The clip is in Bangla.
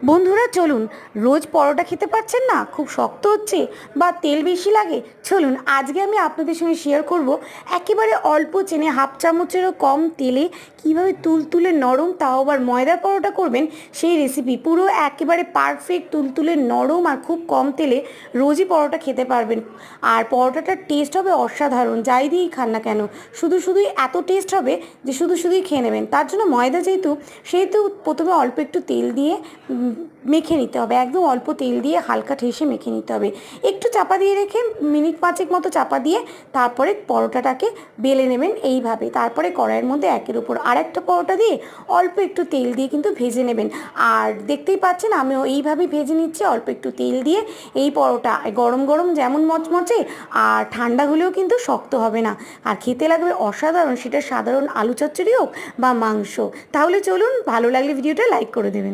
বন্ধুরা চলুন, রোজ পরোটা খেতে পারছেন না, খুব শক্ত হচ্ছে বা তেল বেশি লাগে, চলুন আজকে আমি আপনাদের সঙ্গে শেয়ার করব একেবারে অল্প চেনে হাফ চামচেরও কম তেলে কিভাবে তুলতুলে নরম, তাও আবার ময়দার পরোটা করবেন সেই রেসিপি। পুরো একেবারে পারফেক্ট তুলতুলে নরম আর খুব কম তেলে রোজই পরোটা খেতে পারবেন। আর পরোটাটার টেস্ট হবে অসাধারণ, যাই দিয়েই খান না কেন। শুধুই এত টেস্ট হবে যে শুধুই খেয়ে নেবেন। তার জন্য ময়দা সেহেতু প্রথমে অল্প একটু তেল দিয়ে মেখে নিতে হবে, একদম অল্প তেল দিয়ে হালকা ঠেসে মেখে নিতে হবে। একটু চাপা দিয়ে রেখে মিনিট পাঁচেক মতো চাপা দিয়ে তারপরে পরোটাটাকে বেলে নেবেন এইভাবে। তারপরে কড়াইয়ের মধ্যে একের উপর আরেকটা পরোটা দিয়ে অল্প একটু তেল দিয়ে কিন্তু ভেজে নেবেন। আর দেখতেই পাচ্ছেন আমিও এইভাবেই ভেজে নিচ্ছি অল্প একটু তেল দিয়ে। এই পরোটা গরম গরম যেমন মচমচে, আর ঠান্ডা হলেও কিন্তু শক্ত হবে না, আর খেতে লাগবে অসাধারণ। সেটা সাধারণ আলু চচ্চড়ি হোক বা মাংস। তাহলে চলুন, ভালো লাগলে ভিডিওটা লাইক করে দেবেন।